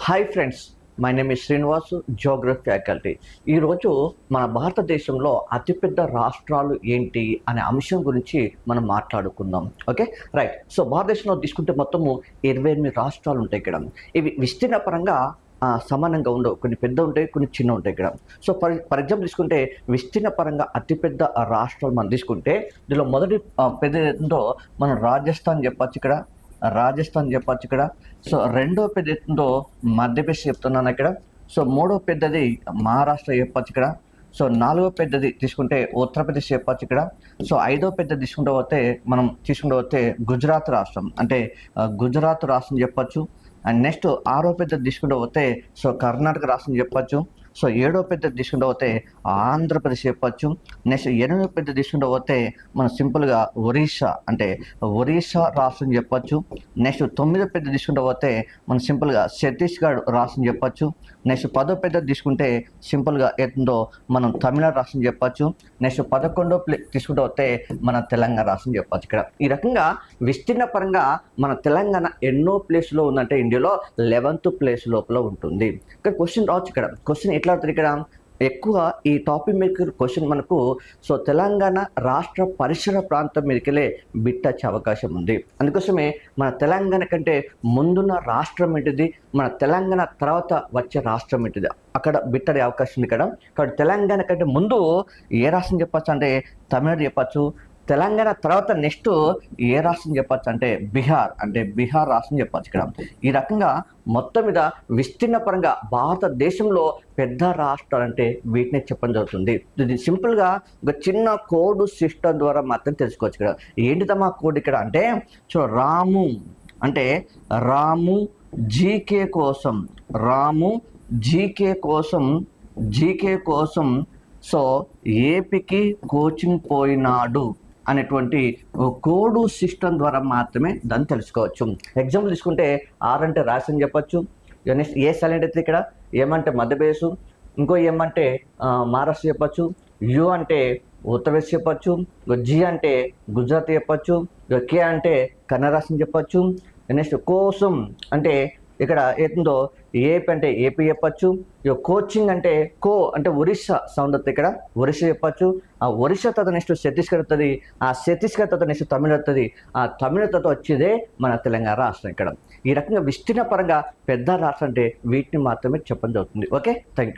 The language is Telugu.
Hi friends, my name is Srinivas, Geography faculty. ఈరోజు మన భారతదేశంలో అతిపెద్ద రాష్ట్రాలు ఏంటి అనే అంశం గురించి మనం మాట్లాడుకుందాం. Okay, right. సో భారతదేశంలో తీసుకుంటే మొత్తము 28 రాష్ట్రాలు ఉంటాయి ఇక్కడ. ఇవి విస్తీర్ణ పరంగా సమానంగా ఉండవు. కొన్ని పెద్ద ఉంటాయి, కొన్ని చిన్న ఉంటాయి ఇక్కడ. సో ఫర్ ఎగ్జాంపుల్ తీసుకుంటే విస్తీర్ణ పరంగా అతిపెద్ద రాష్ట్రాలు మనం తీసుకుంటే దీనిలో మొదటి పెద్ద ఏంటో మనం రాజస్థాన్ చెప్పచ్చు ఇక్కడ. సో రెండో పెద్ద ఎత్తుందో మధ్యప్రదేశ్ చెప్తున్నాను ఇక్కడ. సో మూడో పెద్దది మహారాష్ట్ర చెప్పచ్చు ఇక్కడ. సో నాలుగో పెద్దది తీసుకుంటే ఉత్తరప్రదేశ్ చెప్పచ్చు ఇక్కడ. సో ఐదో పెద్దది తీసుకుంటూ పోతే గుజరాత్ రాష్ట్రం, అంటే గుజరాత్ రాష్ట్రం చెప్పచ్చు. అండ్ నెక్స్ట్ ఆరో పెద్దది తీసుకుంటూ పోతే సో కర్ణాటక రాష్ట్రం చెప్పచ్చు. సో ఏడో పెద్దది తీసుకుంటూ పోతే ఆంధ్రప్రదేశ్ చెప్పచ్చు. నెక్స్ట్ ఎనిమిదో పెద్దది తీసుకుంటూ పోతే మనం సింపుల్గా ఒరిస్సా రాష్ట్రం చెప్పచ్చు. నెక్స్ట్ తొమ్మిదో పెద్దది తీసుకుంటూ పోతే మనం సింపుల్గా ఛత్తీస్గఢ్ రాష్ట్రం చెప్పచ్చు. నెక్స్ట్ పదో పెద్దది తీసుకుంటే సింపుల్గా ఏంటో మనం తమిళనాడు రాష్ట్రం చెప్పచ్చు. నెక్స్ట్ 11వ తీసుకుంటూ పోతే మన తెలంగాణ రాష్ట్రం చెప్పచ్చు ఇక్కడ. ఈ రకంగా విస్తీర్ణ పరంగా మన తెలంగాణ ఎన్నో ప్లేస్లో ఉందంటే ఇండియాలో 11th ప్లేస్ లోపల ఉంటుంది. ఇక్కడ క్వశ్చన్ రావచ్చు. ఇక్కడ క్వశ్చన్ ఎట్లా అవుతుంది ఇక్కడ ఎక్కువ ఈ టాపిక్ మీద క్వశ్చన్ మనకు సో తెలంగాణ రాష్ట్ర పరిసర ప్రాంతం మీదకెళ్ళే బిట్టచ్చే అవకాశం ఉంది. అందుకోసమే మన తెలంగాణ కంటే ముందున్న రాష్ట్రం ఏంటిది, మన తెలంగాణ తర్వాత వచ్చే రాష్ట్రం ఏంటిది, అక్కడ బిట్టడే అవకాశం ఉంది ఇక్కడ. కాబట్టి తెలంగాణ కంటే ముందు ఏ రాష్ట్రం చెప్పచ్చు అంటే తమిళనాడు చెప్పచ్చు. తెలంగాణ తర్వాత నెక్స్ట్ ఏ రాష్ట్రం చెప్పచ్చు అంటే బీహార్ రాష్ట్రం చెప్పచ్చు ఇక్కడ. ఈ రకంగా మొత్తం మీద విస్తీర్ణ పరంగా భారతదేశంలో పెద్ద రాష్ట్రాలు అంటే వీటిని చెప్పడం జరుగుతుంది. ఇది సింపుల్గా ఒక చిన్న కోడ్ సిస్టమ్ ద్వారా మాత్రం తెలుసుకోవచ్చు ఇక్కడ. ఏంటిదమ్మా కోడ్ ఇక్కడ అంటే సో రాము జీకే కోసం సో ఏపీకి కోచింగ్ పోయినాడు అనేటువంటి కోడ్ సిస్టమ్ ద్వారా మాత్రమే దాన్ని తెలుసుకోవచ్చు. ఎగ్జాంపుల్ తీసుకుంటే ఆర్ అంటే రాష్ట్రం చెప్పచ్చు. నెక్స్ట్ ఏ సైలెంట్ అయితే ఇక్కడ ఏమంటే మధ్యప్రదేశ్, ఇంకో ఏమంటే మహారాష్ట్ర చెప్పచ్చు. యు అంటే ఉత్తరప్రదేశ్ చెప్పచ్చు. జి అంటే గుజరాత్ చెప్పచ్చు. కే అంటే కన్నడ రాష్ట్రం చెప్పచ్చు. నెక్స్ట్ కోసం అంటే ఇక్కడ ఏందో ఏపీ అంటే ఏపీ చెప్పచ్చు. కోచింగ్ అంటే ఒరిస్సా సౌండ్ వస్తుంది ఇక్కడ, ఒరిస్సా చెప్పచ్చు. ఆ ఒరిస్సా తర్వాత నెక్స్ట్ ఛత్తీస్గఢ్ వస్తుంది. ఆ ఛత్తీస్గఢ్ తర్వాత నెక్స్ట్ తమిళనాడు వస్తుంది. ఆ తమిళనాడు తర్వాత వచ్చేదే మన తెలంగాణ రాష్ట్రం ఇక్కడ. ఈ రకంగా విస్తీర్ణ పరంగా పెద్ద రాష్ట్రం అంటే వీటిని మాత్రమే చెప్పడం జరుగుతుంది. Okay, thank you.